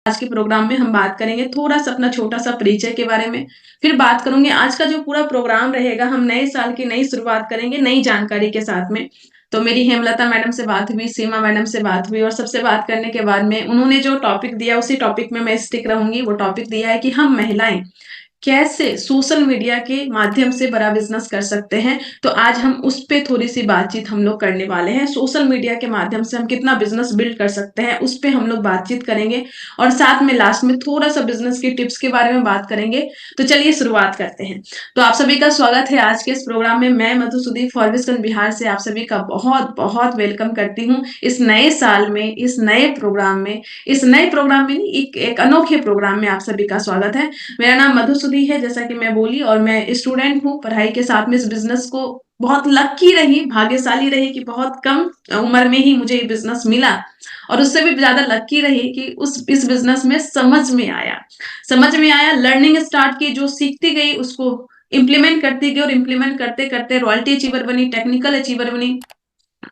आज के प्रोग्राम में हम बात करेंगे थोड़ा सा अपना छोटा सा परिचय के बारे में। फिर बात करूंगे आज का जो पूरा प्रोग्राम रहेगा, हम नए साल की नई शुरुआत करेंगे नई जानकारी के साथ में। तो मेरी हेमलता मैडम से बात हुई, सीमा मैडम से बात हुई और सबसे बात करने के बाद में उन्होंने जो टॉपिक दिया उसी टॉपिक में मैं स्टिक रहूंगी। वो टॉपिक दिया है कि हम महिलाएं कैसे सोशल मीडिया के माध्यम से बड़ा बिजनेस कर सकते हैं। तो आज हम उस पे थोड़ी सी बातचीत हम लोग करने वाले हैं। सोशल मीडिया के माध्यम से हम कितना बिजनेस बिल्ड कर सकते हैं उस पे हम लोग बातचीत करेंगे और साथ में लास्ट में थोड़ा सा बिजनेस की टिप्स के बारे में बात करेंगे। तो चलिए शुरुआत करते हैं। तो आप सभी का स्वागत है आज के इस प्रोग्राम में। मैं मधुसूदी फॉरबिसगंज बिहार से आप सभी का बहुत बहुत वेलकम करती हूँ इस नए साल में, इस नए प्रोग्राम में, इस नए प्रोग्राम में एक अनोखे प्रोग्राम में आप सभी का स्वागत है। मेरा नाम मधुसूदी है, जैसा कि मैं बोली, और मैं स्टूडेंट हूँ पढ़ाई के साथ में। इस बिजनेस को बहुत लकी रही, भाग्यशाली रही कि बहुत कम उम्र में ही मुझे ये बिजनेस मिला, और उससे भी ज्यादा लकी रही कि इस बिजनेस में समझ में आया, लर्निंग स्टार्ट की, जो सीखती गई उसको इम्प्लीमेंट करती गई और इम्प्लीमेंट करते करते रॉयल्टी अचीवर बनी, टेक्निकल अचीवर बनी,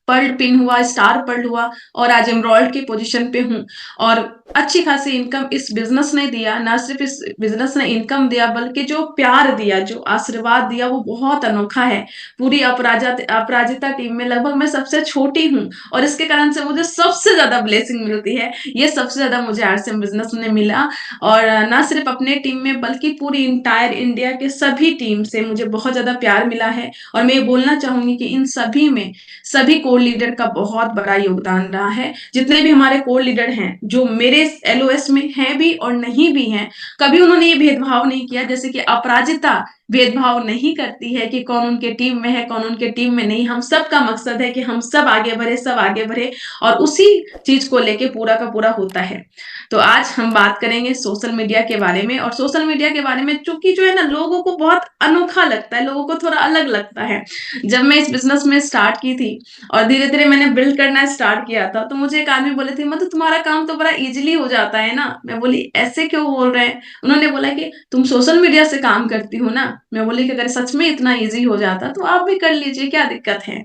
पर्ल पिन हुआ, स्टार पर्ल हुआ और आज एम्ब्रॉयड की पोजीशन पे हूँ। और अच्छी खासी इनकम इस बिजनेस ने दिया। ना सिर्फ इस बिजनेस ने इनकम दिया बल्कि जो प्यार दिया, जो आशीर्वाद दिया वो बहुत अनोखा है। पूरी अपराजिता टीम में लगभग मैं सबसे छोटी हूँ और इसके कारण से मुझे सबसे ज्यादा ब्लेसिंग मिलती है। ये सबसे ज्यादा मुझे आरसीएम बिजनेस में मिला, और ना सिर्फ अपने टीम में बल्कि पूरी इंटायर इंडिया के सभी टीम से मुझे बहुत ज्यादा प्यार मिला है। और मैं ये बोलना चाहूंगी कि इन सभी में सभी कोर लीडर का बहुत बड़ा योगदान रहा है। जितने भी हमारे कोर लीडर हैं, जो मेरे एलओएस में हैं भी और नहीं भी हैं, कभी उन्होंने ये भेदभाव नहीं किया। जैसे कि अपराजिता भेदभाव नहीं करती है कि कौन उनके टीम में है कौन उनके टीम में नहीं। हम सब का मकसद है कि हम सब आगे बढ़े, सब आगे बढ़े, और उसी चीज को लेके पूरा का पूरा होता है। तो आज हम बात करेंगे सोशल मीडिया के बारे में। और सोशल मीडिया के बारे में चूंकि जो है ना, लोगों को बहुत अनोखा लगता है, लोगों को थोड़ा अलग लगता है। जब मैं इस बिजनेस में स्टार्ट की थी और धीरे धीरे मैंने बिल्ड करना स्टार्ट किया था, तो मुझे एक आदमी बोले थे, मतलब तुम्हारा काम तो बड़ा इजीली हो जाता है ना। मैं बोली ऐसे क्यों बोल रहे हैं? उन्होंने बोला कि तुम सोशल मीडिया से काम करती हो ना। मैं बोली कि अगर सच में इतना इजी हो जाता तो आप भी कर लीजिए, क्या दिक्कत है।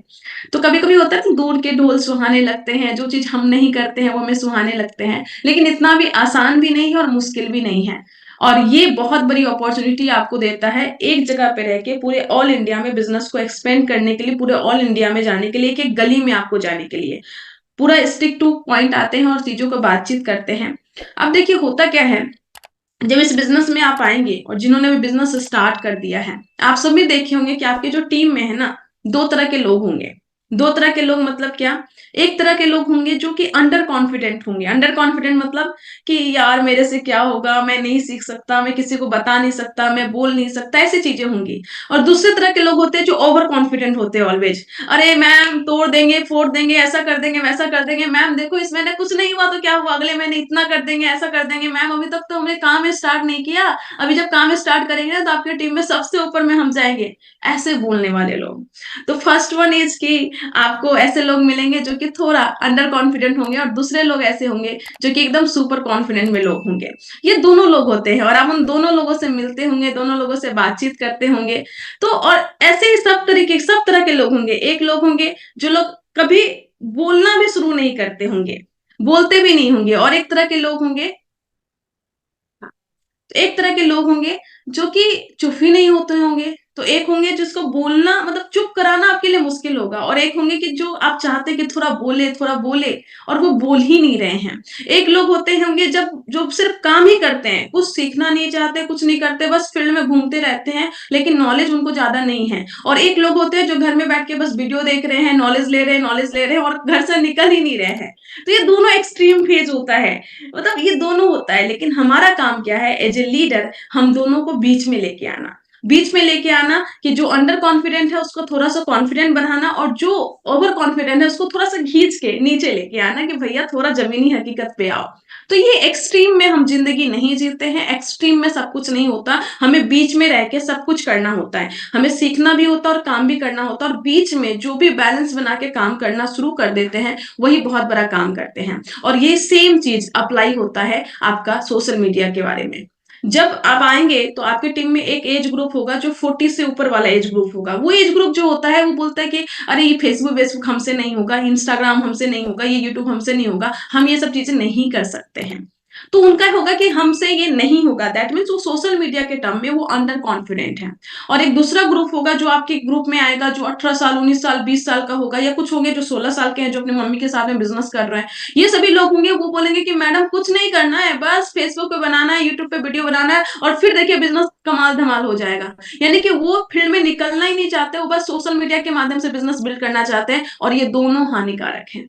तो कभी कभी होता है कि दूर के ढोल सुहाने लगते हैं, जो चीज हम नहीं करते हैं वो हमें सुहाने लगते हैं, लेकिन इतना भी आसान भी नहीं है और मुश्किल भी नहीं है। और ये बहुत बड़ी अपॉर्चुनिटी आपको देता है एक जगह पे रह के पूरे ऑल इंडिया में बिजनेस को एक्सपेंड करने के लिए, पूरे ऑल इंडिया में जाने के लिए, एक एक गली में आपको जाने के लिए। पूरा स्टिक टू पॉइंट आते हैं और चीजों को बातचीत करते हैं। अब देखिए होता क्या है, जब इस बिजनेस में आप आएंगे और जिन्होंने भी बिजनेस स्टार्ट कर दिया है, आप सभी देखे होंगे कि आपके जो टीम में है ना, दो तरह के लोग होंगे। दो तरह के लोग मतलब क्या? एक तरह के लोग होंगे जो कि अंडर कॉन्फिडेंट होंगे। अंडर कॉन्फिडेंट मतलब कि यार मेरे से क्या होगा, मैं नहीं सीख सकता, मैं किसी को बता नहीं सकता, मैं बोल नहीं सकता, ऐसी चीजें होंगी। और दूसरे तरह के लोग होते हैं जो ओवर कॉन्फिडेंट होते हैं ऑलवेज। अरे मैम तोड़ देंगे, फोड़ देंगे, ऐसा कर देंगे, वैसा कर देंगे, मैम देखो इस महीने कुछ नहीं हुआ तो क्या हुआ, अगले महीने इतना कर देंगे, ऐसा कर देंगे, मैम अभी तक तो हमने काम स्टार्ट नहीं किया, अभी जब काम स्टार्ट करेंगे ना तो आपकी टीम में सबसे ऊपर में हम जाएंगे। ऐसे बोलने वाले लोग। तो फर्स्ट वन इज कि आपको ऐसे लोग मिलेंगे जो कि थोड़ा अंडर कॉन्फिडेंट होंगे, और दूसरे लोग ऐसे होंगे जो कि एकदम सुपर कॉन्फिडेंट में लोग होंगे। ये दोनों लोग होते हैं और आप उन दोनों लोगों से मिलते होंगे, दोनों लोगों से बातचीत करते होंगे। तो और ऐसे ही सब तरह के लोग होंगे। एक लोग होंगे जो लोग कभी बोलना भी शुरू नहीं करते होंगे, बोलते भी नहीं होंगे। और एक तरह के लोग होंगे जो कि चुप ही नहीं होते होंगे। तो एक होंगे जिसको बोलना मतलब चुप कराना आपके लिए मुश्किल होगा, और एक होंगे कि जो आप चाहते हैं कि थोड़ा बोले और वो बोल ही नहीं रहे हैं। एक लोग होते होंगे जब जो सिर्फ काम ही करते हैं, कुछ सीखना नहीं चाहते, कुछ नहीं करते, बस फील्ड में घूमते रहते हैं, लेकिन नॉलेज उनको ज्यादा नहीं है। और एक लोग होते हैं जो घर में बैठ के बस वीडियो देख रहे हैं, नॉलेज ले रहे हैं और घर से निकल ही नहीं रहे हैं। तो ये दोनों एक्सट्रीम फेज होता है, मतलब ये दोनों होता है। लेकिन हमारा काम क्या है एज ए लीडर, हम दोनों को बीच में लेके आना कि जो अंडर कॉन्फिडेंट है उसको थोड़ा सा कॉन्फिडेंट बनाना, और जो ओवर कॉन्फिडेंट है उसको थोड़ा सा खींच के नीचे लेके आना कि भैया थोड़ा जमीनी हकीकत पे आओ। तो ये एक्सट्रीम में हम जिंदगी नहीं जीते हैं, एक्सट्रीम में सब कुछ नहीं होता। हमें बीच में रह के सब कुछ करना होता है, हमें सीखना भी होता है और काम भी करना होता है। और बीच में जो भी बैलेंस बना के काम करना शुरू कर देते हैं वही बहुत बड़ा काम करते हैं। और ये सेम चीज अप्लाई होता है आपका सोशल मीडिया के बारे में। जब आप आएंगे तो आपकी टीम में एक एज ग्रुप होगा जो 40 से ऊपर वाला एज ग्रुप होगा। वो एज ग्रुप जो होता है वो बोलता है कि अरे ये फेसबुक हमसे नहीं होगा, इंस्टाग्राम हमसे नहीं होगा, ये यूट्यूब हमसे नहीं होगा, हम ये सब चीजें नहीं कर सकते हैं। तो उनका होगा कि हमसे ये नहीं होगा, दैट मीन्स वो सोशल मीडिया के टर्म में वो अंडर कॉन्फिडेंट है। और एक दूसरा ग्रुप होगा जो आपके ग्रुप में आएगा, जो 18 साल 19 साल 20 साल का होगा, या कुछ होंगे जो 16 साल के हैं जो अपनी मम्मी के साथ में बिजनेस कर रहे हैं। ये सभी लोग होंगे, वो बोलेंगे कि मैडम कुछ नहीं करना है, बस फेसबुक पे बनाना है, यूट्यूब पे वीडियो बनाना है, और फिर देखिए बिजनेस कमाल धमाल हो जाएगा। यानी कि वो फील्ड में निकलना ही नहीं चाहते, वो बस सोशल मीडिया के माध्यम से बिजनेस बिल्ड करना चाहते हैं, और ये दोनों हानिकारक हैं।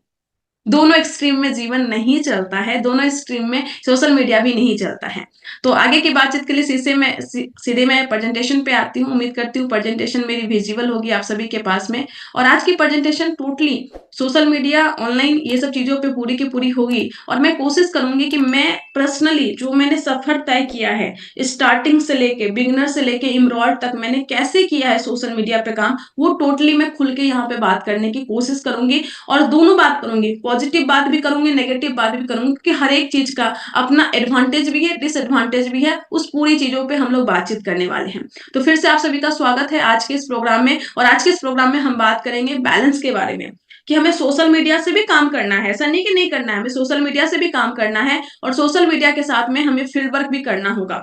दोनों एक्सट्रीम में जीवन नहीं चलता है, दोनों एक्सट्रीम में सोशल मीडिया भी नहीं चलता है। तो आगे की बातचीत के लिए सीधे मैं प्रेजेंटेशन पे आती हूँ। उम्मीद करती हूँ प्रेजेंटेशन मेरी विजिबल होगी आप सभी के पास में। और आज की presentation totally social media, online, ये सब चीजों पे पूरी की पूरी होगी। और मैं कोशिश करूंगी कि मैं पर्सनली जो मैंने सफर तय किया है, स्टार्टिंग से लेके बिगिनर से लेके इमरॉल्ड तक मैंने कैसे किया है सोशल मीडिया पे काम, वो टोटली मैं खुल के यहाँ पे बात करने की कोशिश करूंगी। और दोनों बात करूंगी, पॉजिटिव बात भी करूंगी, नेगेटिव बात भी करूंगी, क्योंकि हर एक चीज का अपना एडवांटेज भी है, डिसएडवांटेज भी है। उस पूरी चीजों पे हम लोग बातचीत करने वाले हैं। तो फिर से आप सभी का स्वागत है आज के इस प्रोग्राम में। और आज के इस प्रोग्राम में हम बात करेंगे बैलेंस के बारे में, कि हमें सोशल मीडिया से भी काम करना है, ऐसा नहीं कि नहीं करना है, हमें सोशल मीडिया से भी काम करना है, और सोशल मीडिया के साथ में हमें फील्ड वर्क भी करना होगा।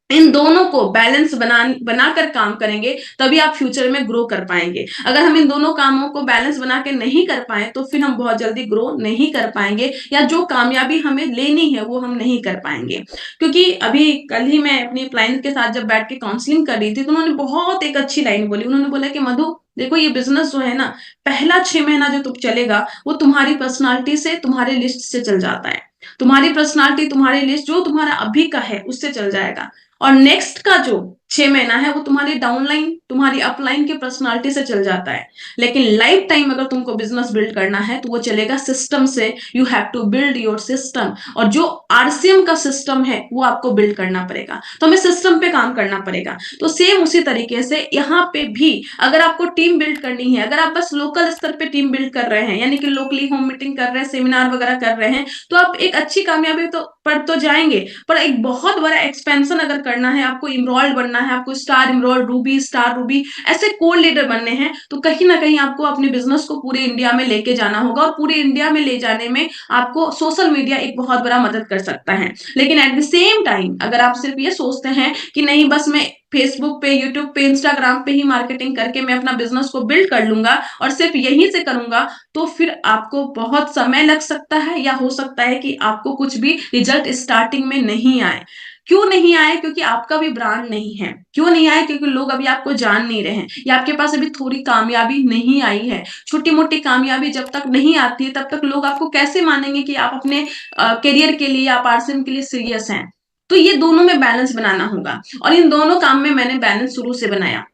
इन दोनों को बैलेंस बनाकर काम करेंगे, तभी आप फ्यूचर में ग्रो कर पाएंगे। अगर हम इन दोनों कामों को बैलेंस बना के नहीं कर पाए, तो फिर हम बहुत जल्दी ग्रो नहीं कर पाएंगे, या जो कामयाबी हमें लेनी है वो हम नहीं कर पाएंगे। क्योंकि अभी कल ही मैं अपनी क्लाइंट के साथ जब बैठ के काउंसलिंग कर रही थी, तो उन्होंने बहुत एक अच्छी लाइन बोली। उन्होंने बोला कि मधु देखो, ये बिजनेस जो है ना, पहला 6 महीना जो तुम चलेगा, वो तुम्हारी पर्सनालिटी से, तुम्हारे लिस्ट से चल जाता है। तुम्हारी पर्सनालिटी, तुम्हारी लिस्ट जो तुम्हारा अभी का है उससे चल जाएगा। और नेक्स्ट का जो 6 महीना है, वो तुम्हारी डाउनलाइन, तुम्हारी अपलाइन की पर्सनालिटी से चल जाता है। लेकिन लाइफ टाइम अगर तुमको बिजनेस बिल्ड करना है, तो वो चलेगा सिस्टम से। You have to build your system. और जो आरसीएम का सिस्टम है, वो आपको बिल्ड करना पड़ेगा। तो हमें सिस्टम पे काम करना पड़ेगा। तो सेम उसी तरीके से यहाँ पे भी अगर आपको टीम बिल्ड करनी है, अगर आप बस लोकल स्तर पे टीम बिल्ड कर रहे हैं, यानी कि लोकली होम मीटिंग कर रहे हैं, सेमिनार वगैरह कर रहे हैं, तो आप एक अच्छी कामयाबी तो पर तो जाएंगे, पर एक बहुत बड़ा एक्सपेंशन अगर करना है, आपको इमरोल्ड बनना है, आपको स्टार इमरोल्ड, रूबी, स्टार रूबी, ऐसे कोर लीडर बनने हैं, तो कहीं ना कहीं आपको अपने बिजनेस को पूरे इंडिया में लेके जाना होगा। और पूरे इंडिया में ले जाने में आपको सोशल मीडिया एक बहुत बड़ा मदद कर सकता है। लेकिन एट द सेम टाइम अगर आप सिर्फ ये सोचते हैं कि नहीं, बस मैं फेसबुक पे, यूट्यूब पे, इंस्टाग्राम पे ही मार्केटिंग करके मैं अपना बिजनेस को बिल्ड कर लूंगा और सिर्फ यहीं से करूंगा, तो फिर आपको बहुत समय लग सकता है, या हो सकता है कि आपको कुछ भी रिजल्ट स्टार्टिंग में नहीं आए। क्यों नहीं आए? क्योंकि आपका भी ब्रांड नहीं है। क्यों नहीं आए? क्योंकि लोग अभी आपको जान नहीं रहे हैं, या आपके पास अभी थोड़ी कामयाबी नहीं आई है। छोटी मोटी कामयाबी जब तक नहीं आती है, तब तक लोग आपको कैसे मानेंगे कि आप अपने करियर के लिए, आप आरसीएम के लिए सीरियस हैं। तो ये दोनों में बैलेंस बनाना होगा, और इन दोनों काम में मैंने बैलेंस शुरू से बनाया।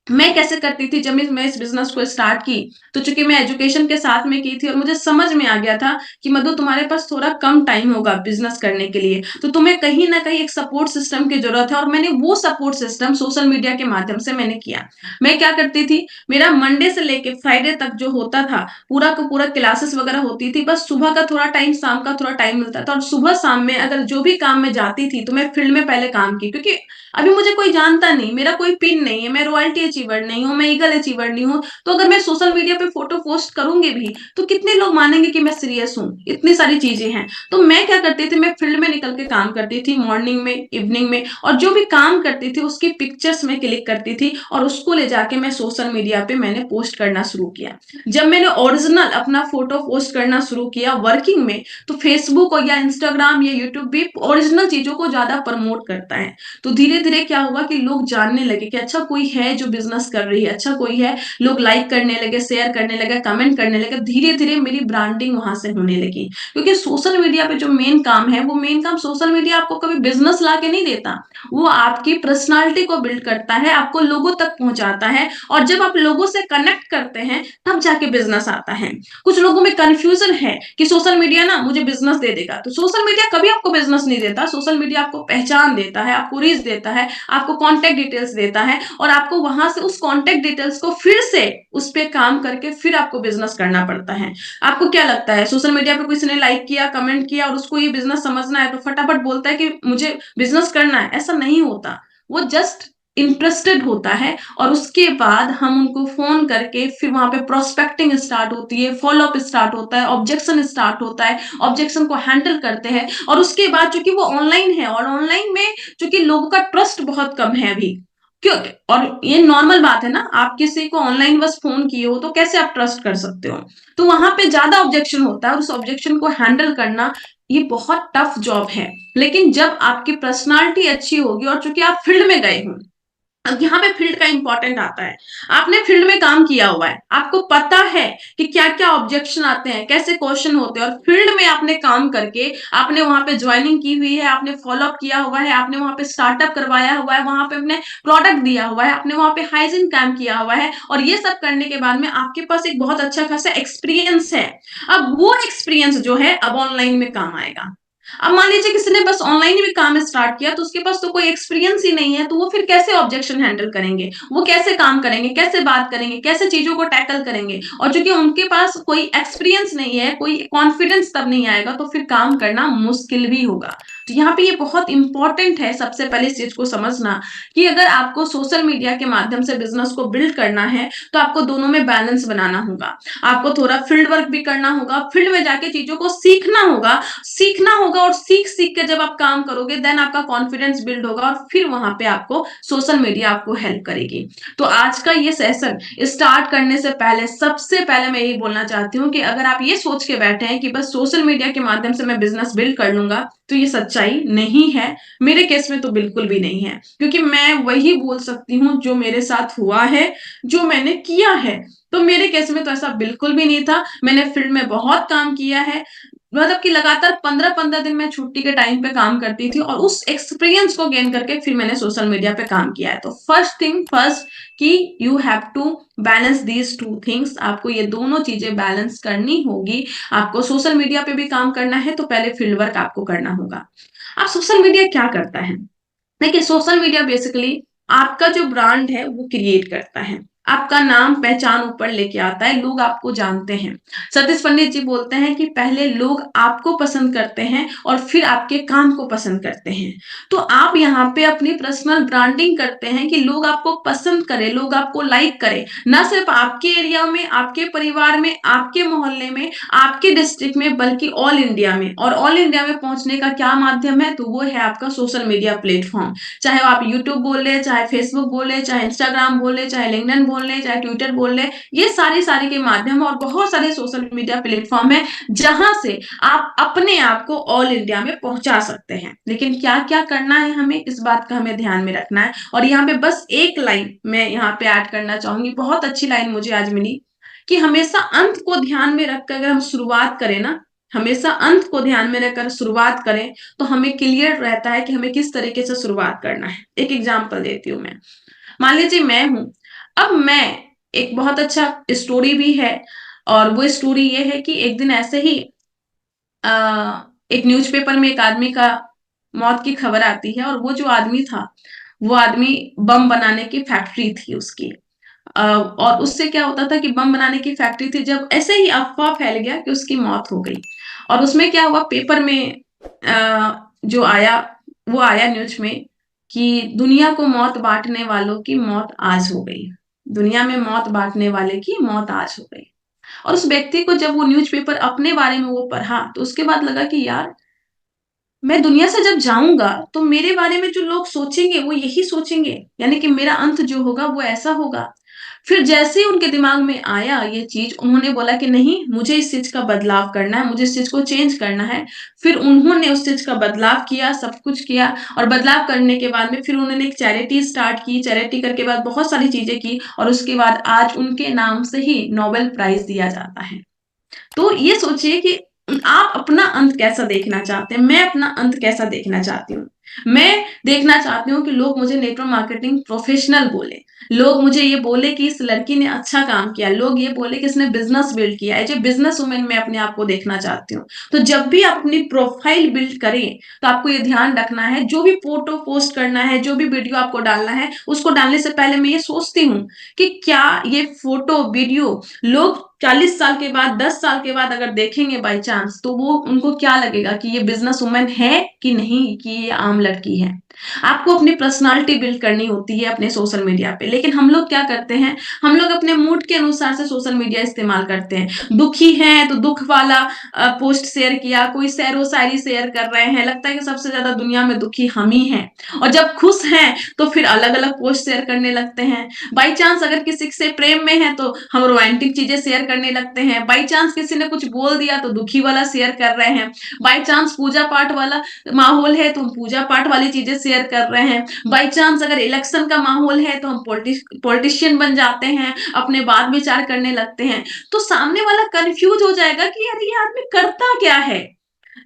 मैं कैसे करती थी, जब मैं इस बिजनेस को स्टार्ट की, तो चूंकि मैं एजुकेशन के साथ में की थी, और मुझे समझ में आ गया था कि मधु तुम्हारे पास थोड़ा कम टाइम होगा बिजनेस करने के लिए, तो तुम्हें कहीं ना कहीं एक सपोर्ट सिस्टम की जरूरत है। और मैंने वो सपोर्ट सिस्टम सोशल मीडिया के माध्यम से मैंने किया। मैं क्या करती थी, मेरा मंडे से लेके फ्राइडे तक जो होता था, पूरा का पूरा क्लासेस वगैरह होती थी, बस सुबह का थोड़ा टाइम, शाम का थोड़ा टाइम मिलता था। और सुबह शाम में अगर जो भी काम में जाती थी, तो मैं फील्ड में पहले काम की, क्योंकि अभी मुझे कोई जानता नहीं, मेरा कोई पिन नहीं है, मैं रॉयल्टी अचीवर नहीं हूँ, मैं ईगल अचीवर नहीं हूँ। तो अगर मैं सोशल मीडिया पे फोटो पोस्ट करूंगी भी, तो कितने लोग मानेंगे कि मैं सीरियस हूँ? इतनी सारी चीजें हैं। तो मैं क्या करती थी, मैं फील्ड में निकल के काम करती थी, मॉर्निंग में, इवनिंग में, और जो भी काम करती थी उसकी पिक्चर्स में क्लिक करती थी, और उसको ले जाके मैं सोशल मीडिया पे मैंने पोस्ट करना शुरू किया। जब मैंने ओरिजिनल अपना फोटो पोस्ट करना शुरू किया वर्किंग में, तो फेसबुक और या इंस्टाग्राम या यूट्यूब भी ओरिजिनल चीजों को ज्यादा प्रमोट करता है। तो धीरे धीरे क्या हुआ कि लोग जानने लगे कि अच्छा कोई है जो बिजनेस कर रही है, अच्छा कोई है। लोग लाइक करने लगे, शेयर करने लगे, कमेंट करने लगे। धीरे धीरे मेरी ब्रांडिंग वहां से होने लगी, क्योंकि सोशल मीडिया पे जो मेन काम है, वो मेन काम सोशल मीडिया आपको कभी बिजनेस ला के नहीं देता। वो आपकी पर्सनालिटी को बिल्ड करता है, आपको लोगों तक पहुंचाता है, और जब आप लोगों से कनेक्ट करते हैं, तब जाके बिजनेस आता है। कुछ लोगों में कंफ्यूजन है कि सोशल मीडिया ना मुझे बिजनेस दे देगा। तो सोशल मीडिया कभी आपको बिजनेस नहीं देता। सोशल मीडिया आपको पहचान देता है, आपको रीच देता है, आपको कॉन्टेक्ट डिटेल्स देता है, और आपको वहां से उस कॉन्टेक्ट डिटेल्स को फिर से उस पर काम करके फिर आपको बिजनेस करना पड़ता है। आपको क्या लगता है, सोशल मीडिया पे किसी ने लाइक किया, कमेंट किया, और उसको ये बिजनेस समझना है, तो फटाफट बोलता है कि मुझे बिजनेस करना है? ऐसा नहीं होता। वो जस्ट इंटरेस्टेड होता है और उसके बाद हम उनको फोन करके फिर वहां पे प्रोस्पेक्टिंग स्टार्ट होती है, फॉलोअप स्टार्ट होता है, ऑब्जेक्शन स्टार्ट होता है, ऑब्जेक्शन को हैंडल करते हैं और उसके बाद चूंकि वो ऑनलाइन है और ऑनलाइन में चूंकि लोगों का ट्रस्ट बहुत कम है अभी, क्यों? और ये नॉर्मल बात है ना, आप किसी को ऑनलाइन बस फोन किए हो तो कैसे आप ट्रस्ट कर सकते हो? तो वहां पे ज्यादा ऑब्जेक्शन होता है और उस ऑब्जेक्शन को हैंडल करना ये बहुत टफ जॉब है। लेकिन जब आपकी पर्सनालिटी अच्छी होगी और चूंकि आप फील्ड में गए हो, अब यहाँ पे फील्ड का इंपॉर्टेंट आता है, आपने फील्ड में काम किया हुआ है, आपको पता है कि क्या क्या ऑब्जेक्शन आते हैं, कैसे क्वेश्चन होते हैं, और फील्ड में आपने काम करके आपने वहां पे ज्वाइनिंग की हुई है, आपने फॉलोअप किया हुआ है, आपने वहां पे स्टार्टअप करवाया हुआ है, वहां पे अपने प्रोडक्ट दिया हुआ है, आपने वहां पे हाइजीन काम किया हुआ है, और ये सब करने के बाद में आपके पास एक बहुत अच्छा खासा एक्सपीरियंस है। अब वो एक्सपीरियंस जो है अब ऑनलाइन में काम आएगा। अब मान लीजिए किसी ने बस ऑनलाइन ही भी काम स्टार्ट किया तो उसके पास तो कोई एक्सपीरियंस ही नहीं है, तो वो फिर कैसे ऑब्जेक्शन हैंडल करेंगे, वो कैसे काम करेंगे, कैसे बात करेंगे, कैसे चीजों को टैकल करेंगे? और चूंकि उनके पास कोई एक्सपीरियंस नहीं है, कोई कॉन्फिडेंस तब नहीं आएगा, तो फिर काम करना मुश्किल भी होगा। तो यहाँ पे ये बहुत इंपॉर्टेंट है सबसे पहले इस चीज को समझना कि अगर आपको सोशल मीडिया के माध्यम से बिजनेस को बिल्ड करना है तो आपको दोनों में बैलेंस बनाना होगा। आपको थोड़ा फील्ड वर्क भी करना होगा, फील्ड में जाके चीजों को सीखना होगा और सीख सीख के जब आप काम करोगे देन आपका कॉन्फिडेंस बिल्ड होगा और फिर वहां पे आपको सोशल मीडिया आपको हेल्प करेगी। तो आज का ये सेशन स्टार्ट करने से पहले सबसे पहले मैं यही बोलना चाहती हूँ कि अगर आप ये सोच के बैठे हैं कि बस सोशल मीडिया के माध्यम से मैं बिजनेस बिल्ड कर लूंगा, तो ये सच्चाई नहीं है। मेरे केस में तो बिल्कुल भी नहीं है, क्योंकि मैं वही बोल सकती हूँ जो मेरे साथ हुआ है, जो मैंने किया है। तो मेरे केस में तो ऐसा बिल्कुल भी नहीं था। मैंने फील्ड में बहुत काम किया है, मतलब कि लगातार 15-15 दिन मैं छुट्टी के टाइम पे काम करती थी और उस एक्सपीरियंस को गेन करके फिर मैंने सोशल मीडिया पे काम किया है। तो फर्स्ट थिंग फर्स्ट कि you have to balance these two things, आपको ये दोनों चीजें बैलेंस करनी होगी। आपको सोशल मीडिया पे भी काम करना है तो पहले फील्ड वर्क आपको करना होगा। अब सोशल मीडिया क्या करता है? देखिए, सोशल मीडिया बेसिकली आपका जो ब्रांड है वो क्रिएट करता है, आपका नाम पहचान ऊपर लेके आता है, लोग आपको जानते हैं। सतीश पंडित जी बोलते हैं कि पहले लोग आपको पसंद करते हैं और फिर आपके काम को पसंद करते हैं। तो आप यहाँ पे अपनी पर्सनल ब्रांडिंग करते हैं कि लोग आपको पसंद करें, लोग आपको लाइक करें, ना सिर्फ आपके एरिया में, आपके परिवार में, आपके मोहल्ले में, आपके डिस्ट्रिक्ट में, बल्कि ऑल इंडिया में। और ऑल इंडिया में पहुंचने का क्या माध्यम है? तो वो है आपका सोशल मीडिया प्लेटफॉर्म। चाहे आप यूट्यूब बोल ले, चाहे फेसबुक बोल ले, चाहे इंस्टाग्राम बोल ले, चाहे लिंक्डइन बोल ले, चाहे ट्विटर बोल ले, ये सारे के माध्यम और बहुत सारे सोशल मीडिया प्लेटफॉर्म है जहां से आप अपने आप को ऑल इंडिया में पहुंचा सकते हैं। लेकिन क्या क्या करना है हमें, इस बात का हमें ध्यान में रखना है। और यहाँ पे बस एक लाइन मैं यहाँ पे ऐड करना चाहूंगी, बहुत अच्छी लाइन मुझे आज मिली, कि हमेशा अंत को ध्यान में रखकर अगर हम शुरुआत करें ना, हमेशा अंत को ध्यान में रखकर शुरुआत करें तो हमें क्लियर रहता है कि हमें किस तरीके से शुरुआत करना है। एक एग्जांपल देती हूँ मैं। मान लीजिए मैं हूं, अब मैं, एक बहुत अच्छा स्टोरी भी है, और वो स्टोरी ये है कि एक दिन ऐसे ही एक न्यूज़पेपर में एक आदमी का मौत की खबर आती है, और वो जो आदमी था, वो आदमी बम बनाने की फैक्ट्री थी उसकी। और उससे क्या होता था कि बम बनाने की फैक्ट्री थी, जब ऐसे ही अफवाह फैल गया कि उसकी मौत हो गई, और उसमें क्या हुआ, पेपर में जो आया, वो आया न्यूज में कि दुनिया को मौत बांटने वालों की मौत आज हो गई, दुनिया में मौत बांटने वाले की मौत आज हो गई। और उस व्यक्ति को जब वो न्यूज़पेपर अपने बारे में वो पढ़ा तो उसके बाद लगा कि यार, मैं दुनिया से जब जाऊंगा तो मेरे बारे में जो लोग सोचेंगे वो यही सोचेंगे, यानी कि मेरा अंत जो होगा वो ऐसा होगा। फिर जैसे ही उनके दिमाग में आया ये चीज, उन्होंने बोला कि नहीं, मुझे इस चीज का बदलाव करना है, मुझे इस चीज को चेंज करना है। फिर उन्होंने उस चीज का बदलाव किया, सब कुछ किया, और बदलाव करने के बाद में फिर उन्होंने एक चैरिटी स्टार्ट की, चैरिटी करके बाद बहुत सारी चीजें की, और उसके बाद आज उनके नाम से ही नोबेल प्राइज दिया जाता है। तो ये सोचिए कि आप अपना अंत कैसा देखना चाहते हैं, मैं अपना अंत कैसा देखना चाहती हूँ। मैं देखना चाहती हूँ कि लोग मुझे नेटवर्क मार्केटिंग प्रोफेशनल बोले, लोग मुझे ये बोले कि इस लड़की ने अच्छा काम किया, लोग ये बोले कि इसने बिजनेस बिल्ड किया है। जो बिजनेस वुमेन मैं अपने आप को देखना चाहती हूँ। तो जब भी आप अपनी प्रोफाइल बिल्ड करें तो आपको ये ध्यान रखना है, जो भी फोटो पोस्ट करना है, जो भी वीडियो आपको डालना है, उसको डालने से पहले मैं ये सोचती हूँ कि क्या ये फोटो वीडियो लोग 40 साल के बाद, 10 साल के बाद अगर देखेंगे बाई चांस, तो वो उनको क्या लगेगा कि ये बिजनेस वुमेन है कि नहीं, कि ये आम लड़की है। आपको अपनी पर्सनालिटी बिल्ड करनी होती है अपने सोशल मीडिया पे। लेकिन हम लोग क्या करते हैं, हम लोग अपने मूड के अनुसार से सोशल मीडिया इस्तेमाल करते हैं। दुखी हैं तो दुख वाला पोस्ट शेयर किया, कोई शेरो शायरी शेयर कर रहे हैं, लगता है कि सबसे ज्यादा दुनिया में दुखी हम ही हैं। और जब खुश हैं तो फिर अलग अलग पोस्ट शेयर करने लगते हैं। बाई चांस अगर किसी से प्रेम में है तो हम रोमांटिक चीजें शेयर करने लगते हैं। बाई चांस किसी ने कुछ बोल दिया तो दुखी वाला शेयर कर रहे हैं। बाई चांस पूजा पाठ वाला माहौल है तो हम पूजा पाठ वाली चीजें शेयर कर रहे हैं। बाई चांस अगर इलेक्शन का माहौल है तो हम पॉलिटिशियन बन जाते हैं, अपने बात विचार करने लगते हैं। तो सामने वाला कंफ्यूज हो जाएगा कि यार ये आदमी करता क्या है,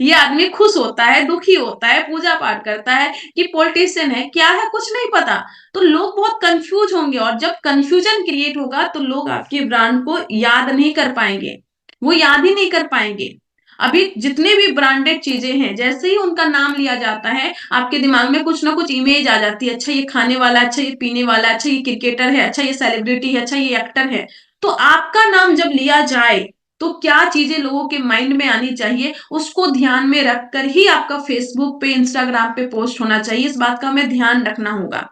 ये आदमी खुश होता है, दुखी होता है, पूजा पाठ करता है कि पॉलिटिशियन है, क्या है कुछ नहीं पता। तो लोग बहुत कंफ्यूज होंगे, और जब कंफ्यूजन क्रिएट होगा तो लोग आपके ब्रांड को याद नहीं कर पाएंगे, वो याद ही नहीं कर पाएंगे। अभी जितने भी ब्रांडेड चीजें हैं, जैसे ही उनका नाम लिया जाता है आपके दिमाग में कुछ ना कुछ इमेज आ जाती है। अच्छा ये खाने वाला, अच्छा ये पीने वाला, अच्छा ये क्रिकेटर है, अच्छा ये सेलिब्रिटी है, अच्छा ये एक्टर है। तो आपका नाम जब लिया जाए तो क्या चीजें लोगों के माइंड में आनी चाहिए, उसको ध्यान में रखकर ही आपका फेसबुक पे, इंस्टाग्राम पे पोस्ट होना चाहिए। इस बात का हमें ध्यान रखना होगा।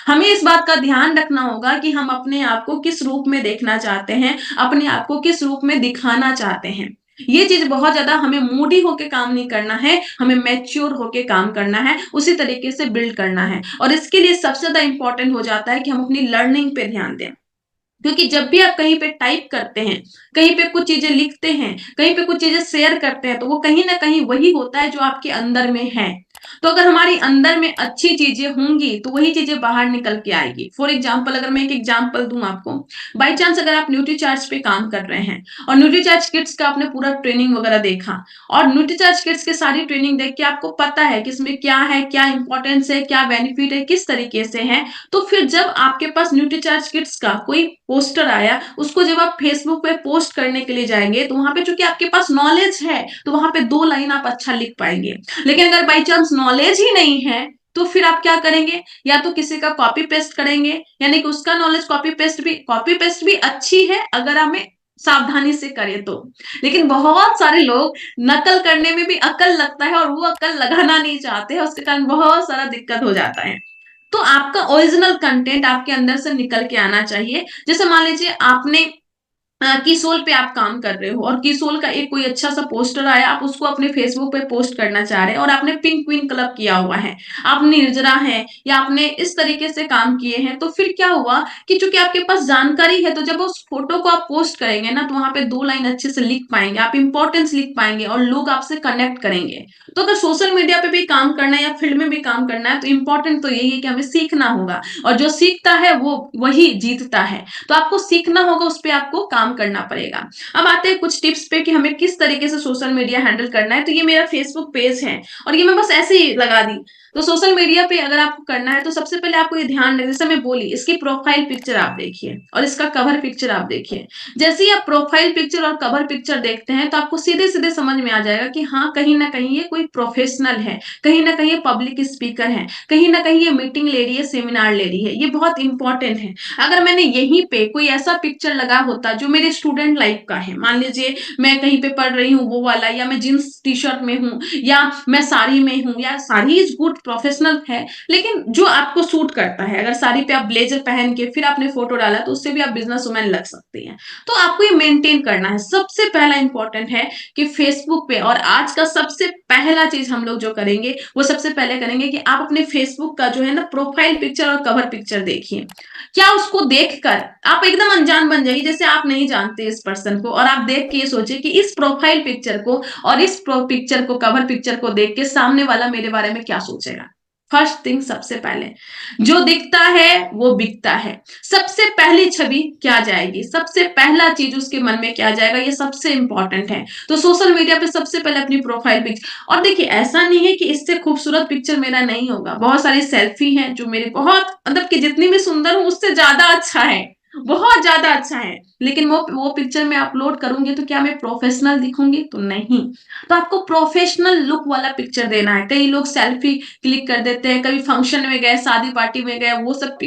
हमें इस बात का ध्यान रखना होगा कि हम अपने आप को किस रूप में देखना चाहते हैं, अपने आप को किस रूप में दिखाना चाहते हैं। ये चीज बहुत ज्यादा हमें मूडी होके काम नहीं करना है, हमें मैच्योर होके काम करना है, उसी तरीके से बिल्ड करना है। और इसके लिए सबसे ज्यादा इंपॉर्टेंट हो जाता है कि हम अपनी लर्निंग पे ध्यान दें। क्योंकि जब भी आप कहीं पे टाइप करते हैं, कहीं पे कुछ चीजें लिखते हैं, कहीं पे कुछ चीजें शेयर करते हैं, तो वो कहीं ना कहीं वही होता है जो आपके अंदर में है। तो अगर हमारी अंदर में अच्छी चीजें होंगी तो वही चीजें बाहर निकल के आएगी। फॉर एग्जाम्पल, अगर मैं एक एग्जाम्पल दूं आपको, बाई चांस अगर आप न्यूट्रीचार्ज पे काम कर रहे हैं और न्यूट्रीचार्ज किट्स का आपने पूरा ट्रेनिंग वगैरह देखा, और न्यूट्रीचार्ज किट्स की सारी ट्रेनिंग देख के आपको पता है कि इसमें क्या है, क्या इंपॉर्टेंस है, क्या बेनिफिट है, किस तरीके से है, तो फिर जब आपके पास न्यूट्रीचार्ज किट्स का कोई पोस्टर आया, उसको जब आप फेसबुक पे पोस्ट करने के लिए जाएंगे तो वहां पे चूंकि आपके पास नॉलेज है तो वहां पे 2 लाइन आप अच्छा लिख पाएंगे। लेकिन अगर बाई चांस नॉलेज ही नहीं है तो फिर आप क्या करेंगे, या तो किसी का कॉपी पेस्ट करेंगे, यानी कि उसका नॉलेज कॉपी पेस्ट भी अच्छी है अगर हमें सावधानी से करें तो। लेकिन बहुत सारे लोग नकल करने में भी अकल लगता है और वो अकल लगाना नहीं चाहते हैं, उसके कारण बहुत सारा दिक्कत हो जाता है। तो आपका ओरिजिनल कंटेंट आपके अंदर से निकल के आना चाहिए। जैसे मान लीजिए आपने कीसोल पे आप काम कर रहे हो और कीसोल का एक कोई अच्छा सा पोस्टर आया, आप उसको अपने फेसबुक पे पोस्ट करना चाह रहे हैं और आपने पिंक क्वीन क्लब किया हुआ है, आप निर्जरा है या आपने इस तरीके से काम किए हैं, तो फिर क्या हुआ कि चूंकि आपके पास जानकारी है तो जब उस फोटो को आप पोस्ट करेंगे ना तो वहां पे 2 लाइन अच्छे से लिख पाएंगे, आप इंपॉर्टेंस लिख पाएंगे और लोग आपसे कनेक्ट करेंगे। तो अगर सोशल मीडिया पे भी काम करना है या फील्ड में भी काम करना है तो इंपॉर्टेंट तो यही है कि हमें सीखना होगा, और जो सीखता है वो वही जीतता है। तो आपको सीखना होगा, उस पर आपको काम करना पड़ेगा। अब आते हैं कुछ टिप्स पे कि हमें किस तरीके से सोशल मीडिया हैंडल करना है। तो ये मेरा फेसबुक पेज है और ये मैं बस ऐसे ही लगा दी। तो सोशल मीडिया पे अगर आपको करना है तो सबसे पहले आपको ये ध्यान रखना, जैसे मैं बोली, इसकी प्रोफाइल पिक्चर आप देखिए और इसका कवर पिक्चर आप देखिए। जैसे ही आप प्रोफाइल पिक्चर और कवर पिक्चर देखते हैं तो आपको सीधे सीधे समझ में आ जाएगा कि हाँ, कहीं ना कहीं ये कोई प्रोफेशनल है, कहीं ना कहीं ये पब्लिक स्पीकर है, कहीं ना कहीं ये मीटिंग ले रही है, सेमिनार ले रही है। ये बहुत इंपॉर्टेंट है। अगर मैंने यहीं पे कोई ऐसा पिक्चर लगा होता जो मेरे स्टूडेंट लाइफ का है, मान लीजिए मैं कहीं पे पढ़ रही हूँ वो वाला, या मैं जींस टी शर्ट में हूँ, या मैं साड़ी में हूँ, या साड़ी इज गुड, प्रोफेशनल है, लेकिन जो आपको सूट करता है, अगर साड़ी पे आप ब्लेजर पहन के फिर आपने फोटो डाला तो उससे भी आप बिजनेस वुमेन लग सकती हैं। तो आपको ये मेंटेन करना है। सबसे पहला इंपॉर्टेंट है कि फेसबुक पे, और आज का सबसे पहला चीज हम लोग जो करेंगे वो सबसे पहले करेंगे कि आप अपने फेसबुक का जो है ना प्रोफाइल पिक्चर और कवर पिक्चर देखिए। क्या उसको देखकर आप एकदम अनजान बन जाइए, जैसे आप नहीं जानते इस पर्सन को, और आप देख के ये सोचिए कि इस प्रोफाइल पिक्चर को और इस पिक्चर को, कवर पिक्चर को देख के सामने वाला मेरे बारे में क्या सोचेगा। फर्स्ट थिंग, सबसे पहले जो दिखता है वो बिकता है। सबसे पहली छवि क्या जाएगी, सबसे पहला चीज उसके मन में क्या जाएगा, ये सबसे इंपॉर्टेंट है। तो सोशल मीडिया पे सबसे पहले अपनी प्रोफाइल पिक्चर, और देखिए ऐसा नहीं है कि इससे खूबसूरत पिक्चर मेरा नहीं होगा, बहुत सारी सेल्फी हैं जो मेरे बहुत, मतलब कि जितनी भी सुंदर हूं उससे ज्यादा अच्छा है। बहुत ज्यादा अच्छा है, लेकिन वो पिक्चर मैं अपलोड करूंगी तो क्या मैं प्रोफेशनल दिखूंगी? तो नहीं। तो आपको प्रोफेशनल लुक वाला पिक्चर देना है। कई लोग सेल्फी क्लिक कर देते हैं, कभी फंक्शन में गए, शादी पार्टी में गए, वो सब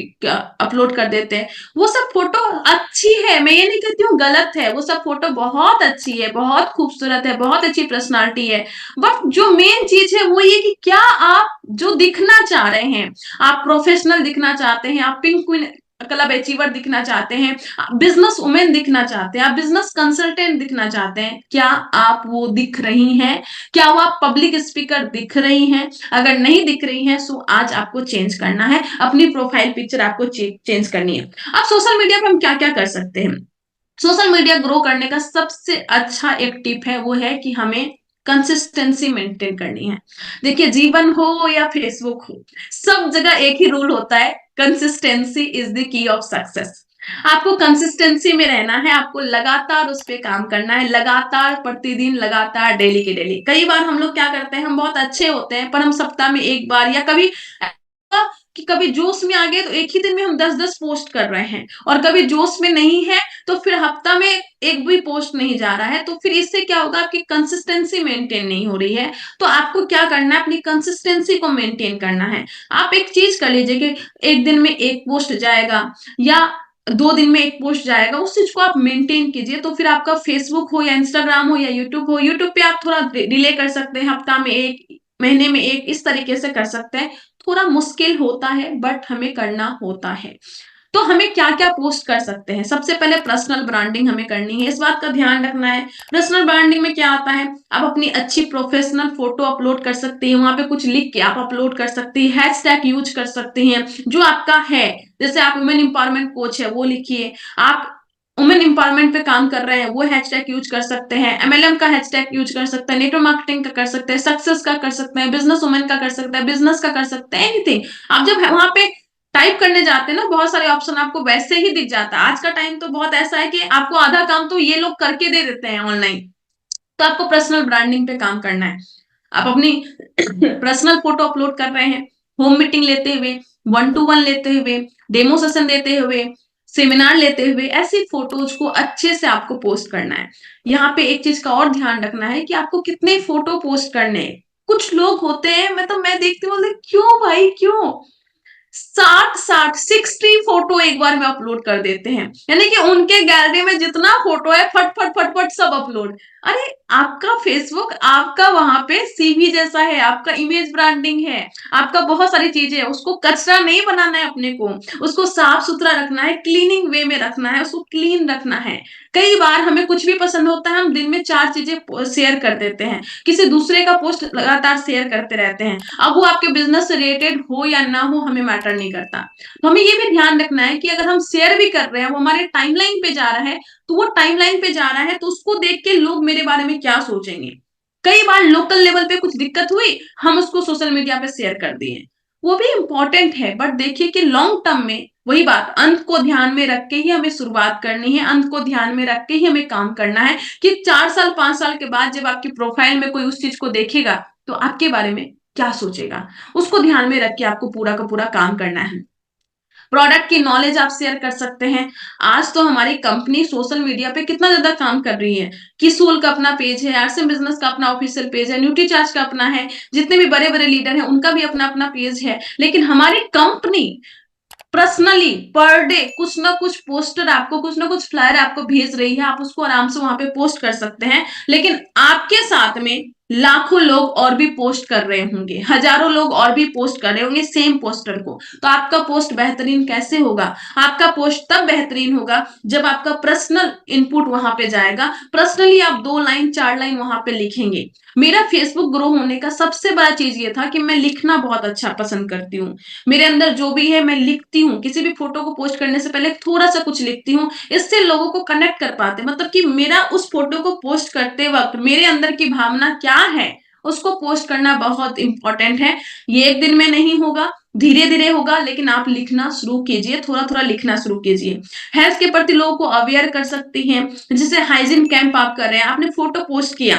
अपलोड कर देते हैं। वो सब फोटो अच्छी है, मैं ये नहीं कहती हूँ गलत है, वो सब फोटो बहुत अच्छी है, बहुत खूबसूरत है, बहुत अच्छी पर्सनालिटी है। बट जो मेन चीज है वो ये कि क्या आप जो दिखना चाह रहे हैं, आप प्रोफेशनल दिखना चाहते हैं, आप पिंक क्वीन क्लब अचीवर दिखना चाहते हैं, बिजनेस वुमेन दिखना चाहते हैं, आप बिजनेस कंसल्टेंट दिखना चाहते हैं, क्या आप वो दिख रही हैं? क्या वो आप पब्लिक स्पीकर दिख रही हैं? अगर नहीं दिख रही हैं तो आज आपको चेंज करना है, अपनी प्रोफाइल पिक्चर आपको चेंज करनी है। अब सोशल मीडिया पे हम क्या क्या कर सकते हैं? सोशल मीडिया ग्रो करने का सबसे अच्छा एक टिप है, वो है कि हमें कंसिस्टेंसी मेंटेन करनी है। देखिए, जीवन हो या फेसबुक हो, सब जगह एक ही रूल होता है, consistency is the key of success. आपको कंसिस्टेंसी में रहना है, आपको लगातार उस पर काम करना है, लगातार प्रतिदिन, लगातार डेली के डेली। कई बार हम लोग क्या करते हैं, हम बहुत अच्छे होते हैं पर हम सप्ताह में एक बार या कभी कि कभी जोश में आ गए तो एक ही दिन में हम 10-10 पोस्ट कर रहे हैं, और कभी जोश में नहीं है तो फिर हफ्ता में एक भी पोस्ट नहीं जा रहा है। तो फिर इससे क्या होगा, आपकी कंसिस्टेंसी मेंटेन नहीं हो रही है। तो आपको क्या करना है, अपनी कंसिस्टेंसी को मेंटेन करना है। आप एक चीज कर लीजिए कि एक दिन में एक पोस्ट जाएगा या 2 दिन में एक पोस्ट जाएगा, उस चीज को आप मेंटेन कीजिए। तो फिर आपका फेसबुक हो या इंस्टाग्राम हो या यूट्यूब हो, यूट्यूब पे आप थोड़ा डिले कर सकते हैं, हफ्ता में एक, महीने में एक, इस तरीके से कर सकते हैं। थोड़ा मुश्किल होता है बट हमें करना होता है। तो हमें क्या क्या पोस्ट कर सकते हैं? सबसे पहले पर्सनल ब्रांडिंग हमें करनी है, इस बात का ध्यान रखना है। पर्सनल ब्रांडिंग में क्या आता है, आप अपनी अच्छी प्रोफेशनल फोटो अपलोड कर सकती हैं, वहां पे कुछ लिख के आप अपलोड कर सकती हैं, हैशटैग यूज कर सकती हैं जो आपका है। जैसे आप वुमेन इंपावरमेंट कोच है वो लिखिए, आप वुमेन इंपावरमेंट पे काम कर रहे हैं वो हैशटैग यूज कर सकते हैं, एमएलएम का हैशटैग यूज कर सकते हैं, नेटवर्क मार्केटिंग का कर सकते हैं, सक्सेस का कर सकते हैं, बिजनेस वुमेन का कर सकते हैं, बिजनेस का कर सकते हैं, एनीथिंग। आप जब वहां पे टाइप करने जाते हैं ना, बहुत सारे ऑप्शन आपको वैसे ही दिख जाता है। आज का टाइम तो बहुत ऐसा है कि आपको आधा काम तो ये लोग करके दे देते हैं ऑनलाइन। तो आपको पर्सनल ब्रांडिंग पे काम करना है। आप अपनी पर्सनल फोटो अपलोड कर रहे हैं, होम मीटिंग लेते हुए, 1-to-1 लेते हुए, डेमो सेशन देते हुए, सेमिनार लेते हुए, ऐसी फोटोज को अच्छे से आपको पोस्ट करना है। यहाँ पे एक चीज का और ध्यान रखना है कि आपको कितने फोटो पोस्ट करने हैं। कुछ लोग होते हैं, मतलब मैं देखती हूँ, क्यों भाई क्यों 60 फोटो एक बार में अपलोड कर देते हैं, यानी कि उनके गैलरी में जितना फोटो है फट फट फट फट सब अपलोड। अरे आपका फेसबुक आपका वहां पे सीवी जैसा है, आपका इमेज ब्रांडिंग है, आपका बहुत सारी चीजें है, उसको कचरा नहीं बनाना है अपने को, उसको साफ सुथरा रखना है, क्लीनिंग वे में रखना है, उसको क्लीन रखना है। कई बार हमें कुछ भी पसंद होता है, हम दिन में 4 चीजें शेयर कर देते हैं, किसी दूसरे का पोस्ट लगातार शेयर करते रहते हैं। अब वो आपके बिजनेस से रिलेटेड हो या ना हो हमें मैटर नहीं करता। तो हमें ये भी ध्यान रखना है कि अगर हम शेयर भी कर रहे हैं, वो हमारे टाइमलाइन पे जा रहा है, तो वो टाइमलाइन पे जा रहा है तो उसको देख के लोग मेरे बारे में क्या सोचेंगे। कई बार लोकल लेवल पे कुछ दिक्कत हुई, हम उसको सोशल मीडिया पे शेयर कर दिए, वो भी इंपॉर्टेंट है। बट देखिए कि लॉन्ग टर्म में वही बात, अंत को ध्यान में रख के ही हमें शुरुआत करनी है, अंत को ध्यान में रख के ही हमें काम करना है कि 4 साल 5 साल के बाद जब आपकी प्रोफाइल में कोई उस चीज को देखेगा तो आपके बारे में क्या सोचेगा, उसको ध्यान में रख के आपको पूरा का पूरा काम करना है। प्रोडक्ट की नॉलेज आप शेयर कर सकते हैं। आज तो हमारी कंपनी सोशल मीडिया पे कितना ज्यादा काम कर रही है। किसूल का अपना पेज है, आरसीएम बिजनेस का अपना ऑफिशियल पेज है, न्यूट्रीचार्ज का अपना है, जितने भी बड़े बड़े लीडर हैं उनका भी अपना अपना पेज है। लेकिन हमारी कंपनी पर्सनली पर डे कुछ ना कुछ पोस्टर आपको, कुछ ना कुछ फ्लायर आपको भेज रही है, आप उसको आराम से वहां पे पोस्ट कर सकते हैं। लेकिन आपके साथ में लाखों लोग और भी पोस्ट कर रहे होंगे, हजारों लोग और भी पोस्ट कर रहे होंगे सेम पोस्टर को। तो आपका पोस्ट बेहतरीन कैसे होगा? आपका पोस्ट तब बेहतरीन होगा जब आपका पर्सनल इनपुट वहां पे जाएगा, पर्सनली आप 2 लाइन 4 लाइन वहां पे लिखेंगे। मेरा फेसबुक ग्रो होने का सबसे बड़ा चीज ये था कि मैं लिखना बहुत अच्छा पसंद करती हूँ। मेरे अंदर जो भी है मैं लिखती हूँ, किसी भी फोटो को पोस्ट करने से पहले थोड़ा सा कुछ लिखती हूँ, इससे लोगों को कनेक्ट कर पाते, मतलब कि मेरा उस फोटो को पोस्ट करते वक्त मेरे अंदर की भावना क्या है उसको पोस्ट करना बहुत इंपॉर्टेंट है। ये एक दिन में नहीं होगा, धीरे धीरे होगा, लेकिन आप लिखना शुरू कीजिए, थोड़ा थोड़ा लिखना शुरू कीजिए। हेल्थ के प्रति लोगों को अवेयर कर सकती हैं, जैसे हाइजीन कैंप आप कर रहे हैं, आपने फोटो पोस्ट किया,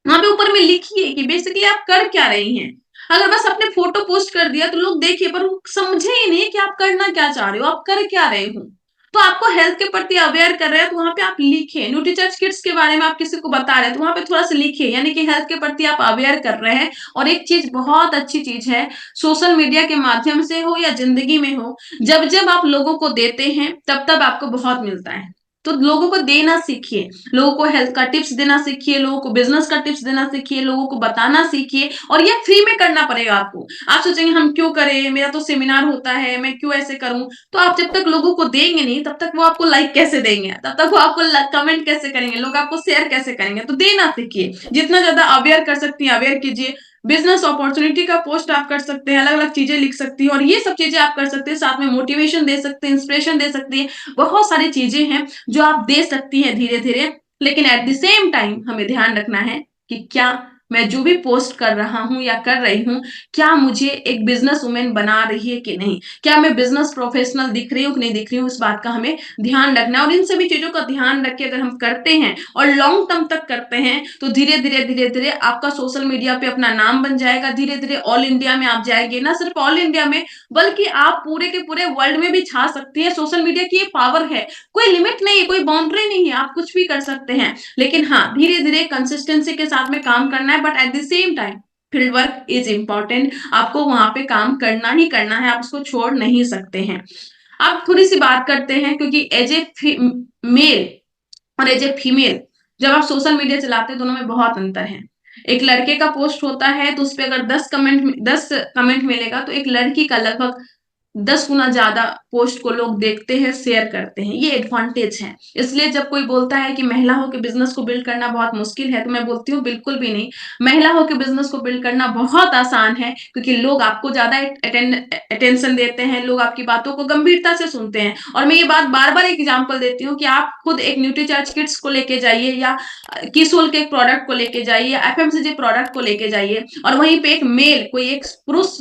वहां पे ऊपर में लिखिए कि बेसिकली आप कर क्या रही हैं। अगर बस आपने फोटो पोस्ट कर दिया तो लोग देखिए पर वो समझे ही नहीं कि आप करना क्या चाह रहे हो, आप कर क्या रहे हो। तो आपको हेल्थ के प्रति अवेयर कर रहे हैं, तो वहां पे आप लिखिए। न्यूट्रीचर्च किट्स के बारे में आप किसी को बता रहे हैं, तो वहां पे थोड़ा सा लिखिए, यानी कि हेल्थ के प्रति आप अवेयर कर रहे हैं। और एक चीज, बहुत अच्छी चीज है, सोशल मीडिया के माध्यम से हो या जिंदगी में हो, जब जब आप लोगों को देते हैं तब तब आपको बहुत मिलता है। तो लोगों को देना सीखिए, लोगों को हेल्थ का टिप्स देना सीखिए, लोगों को बिजनेस का टिप्स देना सीखिए, लोगों को बताना सीखिए। और ये फ्री में करना पड़ेगा आपको। आप सोचेंगे हम क्यों करें, मेरा तो सेमिनार होता है, मैं क्यों ऐसे करूं। तो आप जब तक लोगों को देंगे नहीं, तब तक वो आपको लाइक कैसे देंगे, तब तक वो आपको कमेंट कैसे करेंगे, लोग आपको शेयर कैसे करेंगे। तो देना सीखिए, जितना ज्यादा अवेयर कर सकती हैं अवेयर कीजिए। बिजनेस अपॉर्चुनिटी का पोस्ट आप कर सकते हैं, अलग अलग चीजें लिख सकती हैं, और ये सब चीजें आप कर सकते हैं। साथ में मोटिवेशन दे सकते हैं, इंस्पिरेशन दे सकती है, बहुत सारी चीजें हैं जो आप दे सकती हैं धीरे धीरे। लेकिन एट द सेम टाइम हमें ध्यान रखना है कि क्या मैं जो भी पोस्ट कर रहा हूं या कर रही हूं, क्या मुझे एक बिजनेस वुमेन बना रही है कि नहीं, क्या मैं बिजनेस प्रोफेशनल दिख रही हूँ कि नहीं दिख रही हूँ, इस बात का हमें ध्यान रखना है। और इन सभी चीजों का ध्यान रख के अगर हम करते हैं और लॉन्ग टर्म तक करते हैं, तो धीरे धीरे आपका सोशल मीडिया पे अपना नाम बन जाएगा। धीरे धीरे ऑल इंडिया में आप जाएंगे, ना सिर्फ ऑल इंडिया में, बल्कि आप पूरे के पूरे वर्ल्ड में भी छा सकती है। सोशल मीडिया की ये पावर है, कोई लिमिट नहीं है, कोई बाउंड्री नहीं है, आप कुछ भी कर सकते हैं। लेकिन हाँ, धीरे धीरे कंसिस्टेंसी के साथ में काम करना है, but at the same time field work is important. आपको वहां पे काम करना ही करना है, आप उसको छोड़ नहीं सकते हैं। अब थोड़ी सी बात करते हैं, क्योंकि एज ए मेल और एज ए फीमेल जब आप सोशल मीडिया चलाते हैं, दोनों में बहुत अंतर है। एक लड़के का पोस्ट होता है तो उस पर अगर 10 कमेंट मिलेगा, तो एक लड़की का लगभग 10 गुना ज्यादा पोस्ट को लोग देखते हैं, शेयर करते हैं। ये एडवांटेज है। इसलिए जब कोई बोलता है कि महिला हो के बिजनेस को बिल्ड करना बहुत मुश्किल है, तो मैं बोलती हूँ बिल्कुल भी नहीं। महिला हो के बिजनेस को बिल्ड करना बहुत आसान है, क्योंकि लोग आपको ज्यादा अटेंशन देते हैं, लोग आपकी बातों को गंभीरता से सुनते हैं। और मैं ये बात बार बार एग्जाम्पल देती हूँ कि आप खुद एक न्यूट्रीचार्ज किट्स को लेके जाइए, या किसोल के एक प्रोडक्ट को लेके जाइए, या एफएमसीजी प्रोडक्ट को लेके जाइए, और वहीं पे एक मेल, कोई एक पुरुष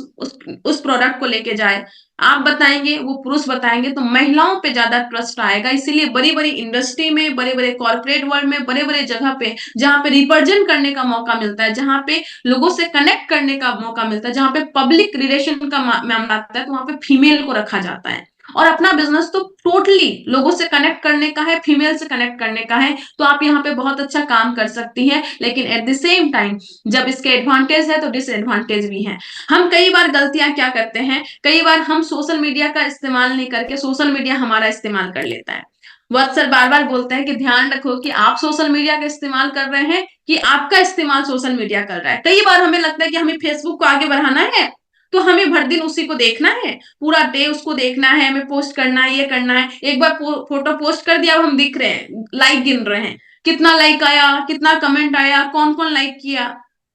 उस प्रोडक्ट को लेके जाए, आप बताएंगे, वो पुरुष बताएंगे, तो महिलाओं पे ज्यादा ट्रस्ट आएगा। इसीलिए बड़ी बड़ी इंडस्ट्री में, बड़े बड़े कॉर्पोरेट वर्ल्ड में, बड़े बड़े जगह पे जहां पे रिप्रेजेंट करने का मौका मिलता है, जहां पे लोगों से कनेक्ट करने का मौका मिलता है, जहां पे पब्लिक रिलेशन का मामला आता है, तो वहां पे फीमेल को रखा जाता है। और अपना बिजनेस तो टोटली लोगों से कनेक्ट करने का है, फीमेल से कनेक्ट करने का है। तो आप यहाँ पे बहुत अच्छा काम कर सकती हैं। लेकिन एट द सेम टाइम जब इसके एडवांटेज है, तो डिसएडवांटेज भी है। हम कई बार गलतियां क्या करते हैं, कई बार हम सोशल मीडिया का इस्तेमाल नहीं करके सोशल मीडिया हमारा इस्तेमाल कर लेता है। वत्सल बार बार बोलते हैं कि ध्यान रखो कि आप सोशल मीडिया का इस्तेमाल कर रहे हैं कि आपका इस्तेमाल सोशल मीडिया कर रहा है। कई बार हमें लगता है कि हमें फेसबुक को आगे बढ़ाना है, तो हमें भर दिन उसी को देखना है, पूरा डे उसको देखना है, हमें पोस्ट करना है, ये करना है। एक बार फोटो पोस्ट कर दिया, अब हम दिख रहे हैं, लाइक गिन रहे हैं, कितना लाइक आया, कितना कमेंट आया, कौन कौन लाइक किया।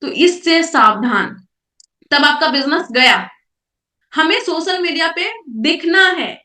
तो इससे सावधान, तब आपका बिजनेस गया। हमें सोशल मीडिया पे दिखना है,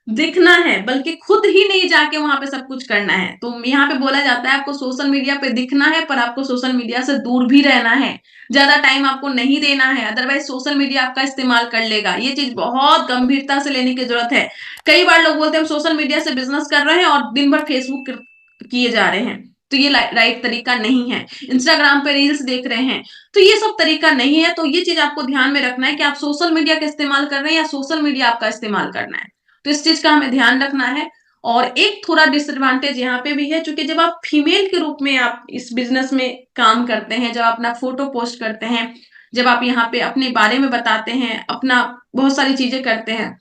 दिखना है, बल्कि खुद ही नहीं जाके वहां पे सब कुछ करना है। तो यहाँ पे बोला जाता है आपको सोशल मीडिया पे दिखना है, पर आपको सोशल मीडिया से दूर भी रहना है, ज्यादा टाइम आपको नहीं देना है, अदरवाइज सोशल मीडिया आपका इस्तेमाल कर लेगा। ये चीज बहुत गंभीरता से लेने की जरूरत है। कई बार लोग बोलते हैं हम सोशल मीडिया से बिजनेस कर रहे हैं और दिन भर फेसबुक किए जा रहे हैं, तो ये राइट तरीका नहीं है। इंस्टाग्राम पे रील्स देख रहे हैं, तो ये सब तरीका नहीं है। तो ये चीज आपको ध्यान में रखना है कि आप सोशल मीडिया का इस्तेमाल कर रहे हैं या सोशल मीडिया आपका इस्तेमाल करना है। तो इस चीज का हमें ध्यान रखना है। और एक थोड़ा डिसएडवांटेज यहाँ पे भी है, क्योंकि जब आप फीमेल के रूप में आप इस बिजनेस में काम करते हैं, जब आप अपना फोटो पोस्ट करते हैं, जब आप यहाँ पे अपने बारे में बताते हैं, अपना बहुत सारी चीजें करते हैं,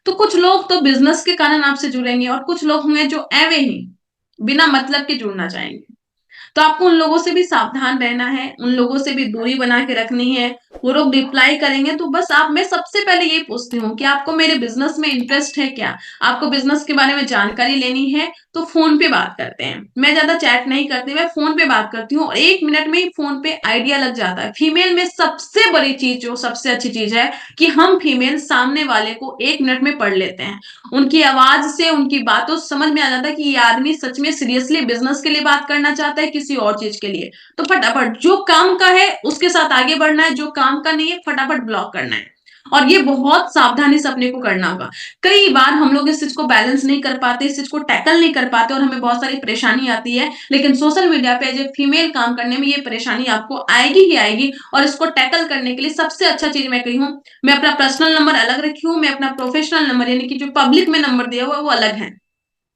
तो कुछ लोग तो बिजनेस के कारण आपसे जुड़ेंगे, और कुछ लोग होंगे जो एवे ही बिना मतलब के जुड़ना चाहेंगे। तो आपको उन लोगों से भी सावधान रहना है, उन लोगों से भी दूरी बना के रखनी है। वो लोग रिप्लाई करेंगे तो बस आप, मैं सबसे पहले ये पूछती हूँ कि आपको मेरे बिजनेस में इंटरेस्ट है क्या, आपको बिजनेस के बारे में जानकारी लेनी है, तो फोन पे बात करते हैं। मैं ज्यादा चैट नहीं करती, मैं फोन पे बात करती हूँ, और 1 मिनट में ही फोन पे आइडिया लग जाता है। फीमेल में सबसे बड़ी चीज, जो सबसे अच्छी चीज है, कि हम फीमेल सामने वाले को 1 मिनट में पढ़ लेते हैं। उनकी आवाज से, उनकी बातों से समझ में आ जाता है कि ये आदमी सच में सीरियसली बिजनेस के लिए बात करना चाहता है, किसी और चीज के लिए। तो फटाफट जो काम का है उसके साथ आगे बढ़ना है, जो काम का नहीं है फटाफट ब्लॉक करना है। और ये बहुत सावधानी से अपने को करना होगा। कई बार हम लोग इस चीज को बैलेंस नहीं कर पाते, इस चीज को टैकल नहीं कर पाते, और हमें बहुत सारी परेशानी आती है। लेकिन सोशल मीडिया पे एज ए फीमेल काम करने में ये परेशानी आपको आएगी ही आएगी। और इसको टैकल करने के लिए सबसे अच्छा चीज मैं कही हूँ, मैं अपना पर्सनल नंबर अलग रखी हूँ, मैं अपना प्रोफेशनल नंबर, यानी कि जो पब्लिक में नंबर दिया हुआ है वो अलग है।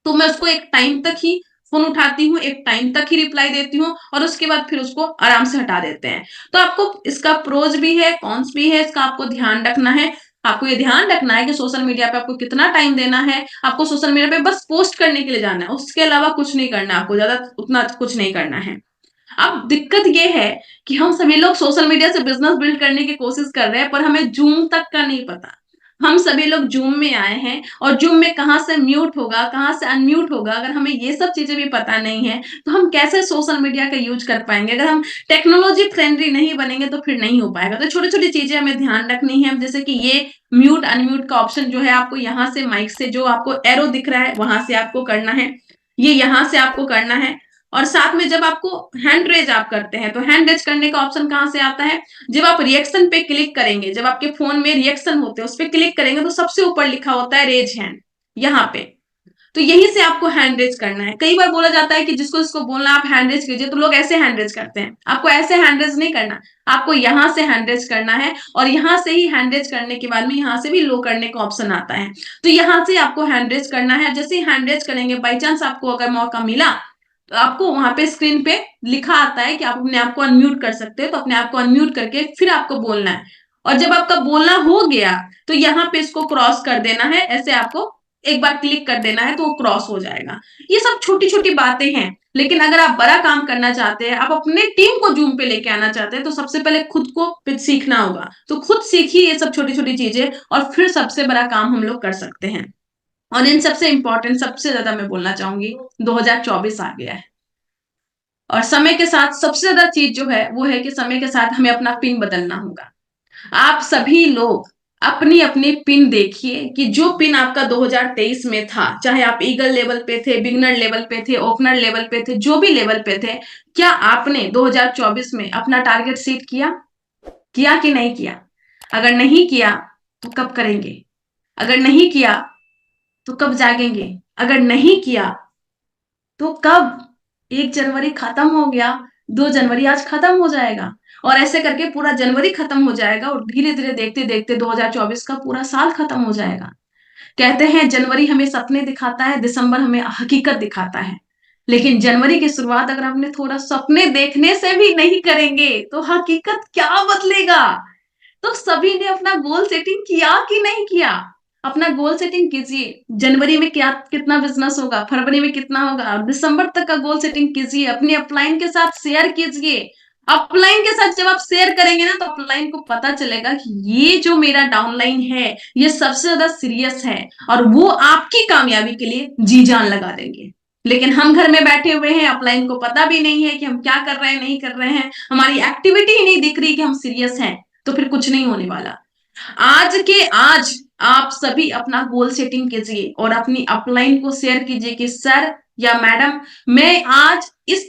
तो मैं उसको एक टाइम तक ही फोन उठाती हूँ, एक टाइम तक ही रिप्लाई देती हूँ और उसके बाद फिर उसको आराम से हटा देते हैं। तो आपको इसका प्रोज भी है, कॉन्स भी है, इसका आपको ध्यान रखना है। आपको ये ध्यान रखना है कि सोशल मीडिया पे आपको कितना टाइम देना है। आपको सोशल मीडिया पे बस पोस्ट करने के लिए जाना है, उसके अलावा कुछ नहीं करना, आपको ज्यादा उतना कुछ नहीं करना है। अब दिक्कत ये है कि हम सभी लोग सोशल मीडिया से बिजनेस बिल्ड करने की कोशिश कर रहे हैं, पर हमें जूम तक का नहीं पता। हम सभी लोग जूम में आए हैं और जूम में कहाँ से म्यूट होगा, कहाँ से अनम्यूट होगा, अगर हमें ये सब चीजें भी पता नहीं है तो हम कैसे सोशल मीडिया का यूज कर पाएंगे। अगर हम टेक्नोलॉजी फ्रेंडली नहीं बनेंगे तो फिर नहीं हो पाएगा। तो छोटी छोटी चीजें हमें ध्यान रखनी है, जैसे कि ये म्यूट अनम्यूट का ऑप्शन जो है, आपको यहाँ से माइक से जो आपको एरो दिख रहा है वहां से आपको करना है, ये यहाँ से आपको करना है। और साथ में जब आपको हैंड रेज आप करते हैं तो हैंड रेज करने का ऑप्शन कहां से आता है, जब आप रिएक्शन पे क्लिक करेंगे, जब आपके फोन में रिएक्शन होते हैं उस पर क्लिक करेंगे तो सबसे ऊपर लिखा होता है रेज हैंड, यहाँ पे। तो यहीं से आपको हैंड रेज करना है। कई बार बोला जाता है कि जिसको जिसको बोलना आप हैंड रेज कीजिए, तो लोग ऐसे हैंड रेज करते हैं। आपको ऐसे हैंड रेज नहीं करना, आपको यहाँ से हैंड रेज करना है और यहाँ से ही हैंड रेज करने के बाद में यहाँ से भी लो करने का ऑप्शन आता है। तो यहाँ से आपको हैंड रेज करना है। जैसे ही हैंड रेज करेंगे, बाई चांस आपको अगर मौका मिला तो आपको वहां पे स्क्रीन पे लिखा आता है कि आप अपने आप को अनम्यूट कर सकते हो, तो अपने आप को अनम्यूट करके फिर आपको बोलना है। और जब आपका बोलना हो गया तो यहाँ पे इसको क्रॉस कर देना है, ऐसे आपको एक बार क्लिक कर देना है तो वो क्रॉस हो जाएगा। ये सब छोटी छोटी बातें हैं, लेकिन अगर आप बड़ा काम करना चाहते हैं, आप अपने टीम को जूम पे लेके आना चाहते हैं, तो सबसे पहले खुद को सीखना होगा। तो खुद सीखिए ये सब छोटी छोटी चीजें और फिर सबसे बड़ा काम हम लोग कर सकते हैं। और इन सबसे इंपॉर्टेंट, सबसे ज्यादा मैं बोलना चाहूंगी, 2024 आ गया है और समय के साथ सबसे ज्यादा चीज जो है वो है कि समय के साथ हमें अपना पिन बदलना होगा। आप सभी लोग अपनी अपनी पिन देखिए कि जो पिन आपका 2023 में था, चाहे आप ईगल लेवल पे थे, बिगनर लेवल पे थे, ओपनर लेवल पे थे, जो भी लेवल पे थे, क्या आपने 2024 में अपना टारगेट सेट किया, किया कि नहीं किया? अगर नहीं किया तो कब करेंगे? अगर नहीं किया तो कब जागेंगे? अगर नहीं किया तो कब? 1 जनवरी खत्म हो गया, 2 जनवरी आज खत्म हो जाएगा और ऐसे करके पूरा जनवरी खत्म हो जाएगा और धीरे धीरे देखते देखते 2024 का पूरा साल खत्म हो जाएगा। कहते हैं जनवरी हमें सपने दिखाता है, दिसंबर हमें हकीकत दिखाता है। लेकिन जनवरी की शुरुआत अगर हमने थोड़ा सपने देखने से भी नहीं करेंगे तो हकीकत क्या बदलेगा? तो सभी ने अपना गोल सेटिंग किया कि नहीं किया? अपना गोल सेटिंग कीजिए। जनवरी में क्या कितना बिजनेस होगा, फरवरी में कितना होगा, दिसंबर तक का गोल सेटिंग कीजिए, अपने अपलाइन के साथ शेयर कीजिए। अपलाइन के साथ जब आप शेयर करेंगे ना तो अपलाइन को पता चलेगा कि ये जो मेरा डाउनलाइन है ये सबसे ज्यादा सीरियस है और वो आपकी कामयाबी के लिए जी जान लगा देंगे। लेकिन हम घर में बैठे हुए हैं, अपलाइन को पता भी नहीं है कि हम क्या कर रहे हैं, नहीं कर रहे हैं, हमारी एक्टिविटी ही नहीं दिख रही कि हम सीरियस हैं, तो फिर कुछ नहीं होने वाला। आज के आज आप सभी अपना गोल सेटिंग कीजिए और अपनी अपलाइन को शेयर कीजिए कि सर या मैडम, मैं आज इस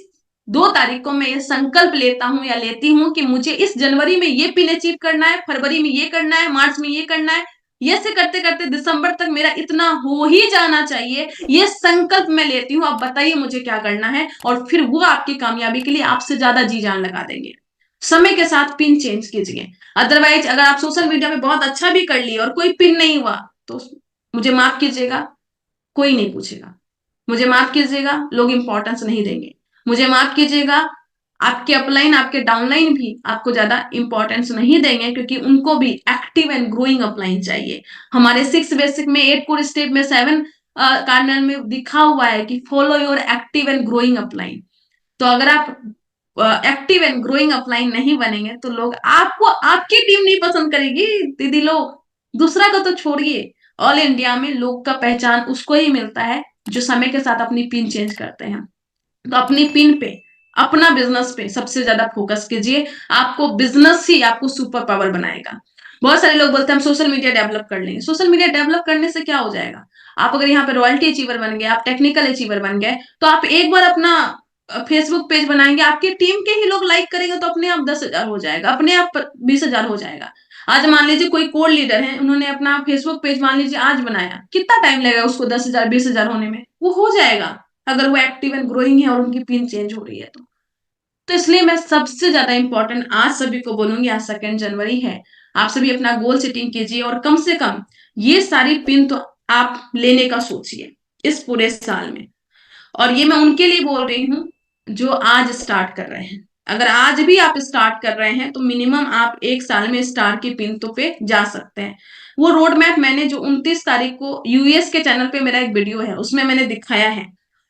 2 तारीख को मैं ये संकल्प लेता हूं या लेती हूं कि मुझे इस जनवरी में ये पिन अचीव करना है, फरवरी में ये करना है, मार्च में ये करना है, ये से करते करते दिसंबर तक मेरा इतना हो ही जाना चाहिए, ये संकल्प मैं लेती हूँ। आप बताइए मुझे क्या करना है और फिर वो आपकी कामयाबी के लिए आपसे ज्यादा जी जान लगा देंगे। समय के साथ पिन चेंज कीजिए। अदरवाइज अगर आप सोशल मीडिया पे बहुत अच्छा भी कर लिए और कोई पिन नहीं हुआ तो मुझे माफ कीजिएगा, कोई नहीं पूछेगा। मुझे माफ कीजिएगा, लोग इंपॉर्टेंस नहीं देंगे। मुझे माफ कीजिएगा, आपके अपलाइन आपके डाउनलाइन भी आपको ज्यादा इंपॉर्टेंस नहीं देंगे, क्योंकि उनको भी एक्टिव एंड ग्रोइंग अपलाइन चाहिए। हमारे 6 बेसिक में 8 कोर स्टेप में 7 कार्नल में लिखा हुआ है कि follow your active and growing upline. तो अगर आप एक्टिव एंड ग्रोइंग अपलाइन नहीं बनेंगे तो लोग आपको, आपकी टीम नहीं पसंद करेगी दीदी लोग। दूसरा का तो छोड़िए, ऑल इंडिया में लोग का पहचान उसको ही मिलता है जो समय के साथ अपनी पिन चेंज करते हैं। तो अपनी पिन पे, अपना बिजनेस पे सबसे ज्यादा फोकस कीजिए। आपको बिजनेस ही आपको सुपर पावर बनाएगा। बहुत सारे लोग बोलते हैं हम सोशल मीडिया डेवलप कर लेंगे। सोशल मीडिया डेवलप करने से क्या हो जाएगा? आप अगर यहाँ पे रॉयल्टी अचीवर बन गए, आप टेक्निकल अचीवर बन गए, तो आप एक बार अपना फेसबुक पेज बनाएंगे, आपकी टीम के ही लोग लाइक करेंगे तो अपने आप 10,000 हो जाएगा, अपने आप 20,000 हो जाएगा। आज मान लीजिए कोई कोर लीडर है, उन्होंने अपना फेसबुक पेज मान लीजिए आज बनाया, कितना टाइम लगेगा उसको 10,000 20,000 होने में? वो हो जाएगा अगर वो एक्टिव एंड ग्रोइंग है और उनकी पिन चेंज हो रही है तो इसलिए मैं सबसे ज्यादा इंपॉर्टेंट आज सभी को बोलूंगी, आज 2 जनवरी है, आप सभी अपना गोल सेटिंग कीजिए और कम से कम ये सारी पिन तो आप लेने का सोचिए। इस पूरे साल में। और ये मैं उनके लिए बोल रही हूँ जो आज स्टार्ट कर रहे हैं। अगर आज भी आप स्टार्ट कर रहे हैं तो मिनिमम आप 1 साल में स्टार की पिंतों पे जा सकते हैं। वो रोड मैप मैंने जो 29 तारीख को यूएस के चैनल पे मेरा एक वीडियो है उसमें मैंने दिखाया है।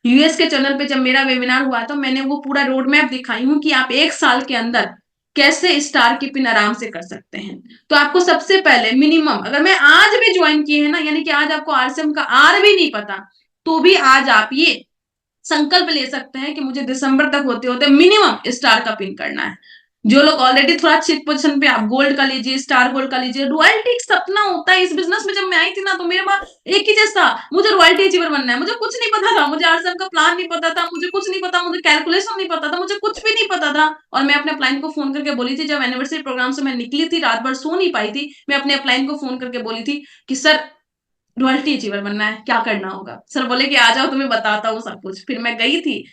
यूएस के चैनल पे जब मेरा वेबिनार हुआ तो मैंने वो पूरा रोड मैप दिखाई हूँ कि आप 1 साल के अंदर कैसे स्टार की पिन आराम से कर सकते हैं। तो आपको सबसे पहले मिनिमम, अगर मैं आज भी ज्वाइन किए हैं ना, यानी कि आज आपको आरसीएम का आर भी नहीं पता, तो भी आज आप ये संकल्प ले सकते हैं कि मुझे दिसंबर तक होते होते मिनिमम स्टार का पिन करना है। जो लोग ऑलरेडी थोड़ा अच्छी पोजीशन पे, आप गोल्ड का लीजिए, स्टार गोल्ड का लीजिए। रॉयल्टी एक सपना होता है। इस बिजनेस में जब मैं आई थी ना तो मेरे पास एक ही चीज था, मुझे रॉयल्टी अचीवर बनना है। मुझे कुछ नहीं पता था, मुझे आरसीएम का प्लान नहीं पता था, मुझे कुछ नहीं पता, मुझे कैलकुलेशन नहीं पता था, मुझे कुछ भी नहीं पता था। और मैं अपने अपलाइन को फोन करके बोली थी, जब एनिवर्सरी प्रोग्राम से मैं निकली थी, रात भर सो नहीं पाई थी, मैं अपने अपलाइन को फोन करके बोली थी कि सर रॉयल्टी अचीवर बनना है, क्या करना होगा। सर बोले कि आ जाओ तुम्हें बताता हूँ सब कुछ। फिर मैं गई थी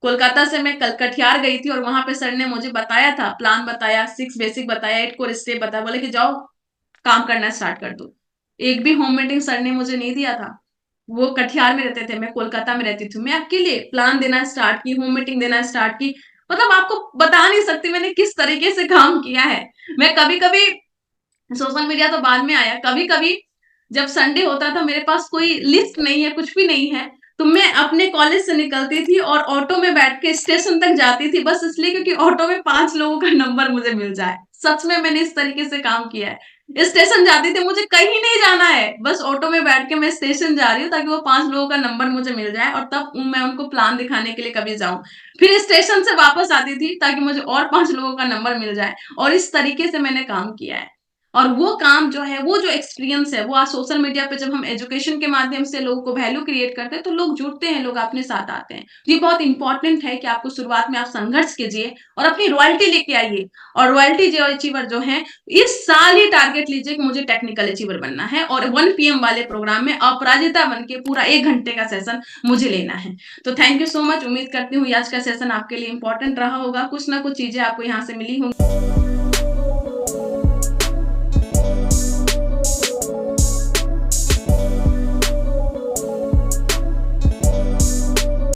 कोलकाता से, मैं कल कटिहार गई थी और वहां पे सर ने मुझे बताया था, प्लान बताया, 6 बेसिक बताया, 8 कोर स्टेप बताया, बोले कि जाओ काम करना स्टार्ट कर दो। एक भी होम मीटिंग सर ने मुझे नहीं दिया था। वो कटिहार में रहते थे, मैं कोलकाता में रहती थी, मैं अकेले प्लान देना स्टार्ट की, होम मीटिंग देना स्टार्ट की। मतलब आपको बता नहीं सकती मैंने किस तरीके से काम किया है। मैं कभी कभी, सोशल मीडिया तो बाद में आया, कभी कभी जब संडे होता था, मेरे पास कोई लिस्ट नहीं है, कुछ भी नहीं है, तो मैं अपने कॉलेज से निकलती थी और ऑटो में बैठ के स्टेशन तक जाती थी, बस इसलिए क्योंकि ऑटो में 5 लोगों का नंबर मुझे मिल जाए। सच में मैंने इस तरीके से काम किया है। स्टेशन जाती थी, मुझे कहीं नहीं जाना है, बस ऑटो में बैठ के मैं स्टेशन जा रही हूँ ताकि वो 5 लोगों का नंबर मुझे मिल जाए और तब मैं उनको प्लान दिखाने के लिए कभी जाऊं। फिर स्टेशन से वापस आती थी ताकि मुझे और 5 लोगों का नंबर मिल जाए। और इस तरीके से मैंने काम किया है। और वो काम जो है, वो जो एक्सपीरियंस है, वो आज सोशल मीडिया पे जब हम एजुकेशन के माध्यम से लोगों को वैल्यू क्रिएट करते हैं तो लोग जुड़ते हैं, लोग अपने साथ आते हैं। तो ये बहुत इंपॉर्टेंट है कि आपको शुरुआत में आप संघर्ष कीजिए और अपनी रॉयल्टी लेके आइए। और रॉयल्टी जो अचीवर जो है, इस साल ही टारगेट लीजिए कि मुझे टेक्निकल अचीवर बनना है और 1 PM वाले प्रोग्राम में अपराजिता बन के पूरा 1 घंटे का सेशन मुझे लेना है। तो थैंक यू सो मच। उम्मीद करती हूँ आज का सेशन आपके लिए इंपॉर्टेंट रहा होगा, कुछ ना कुछ चीजें आपको यहाँ से मिली होंगी।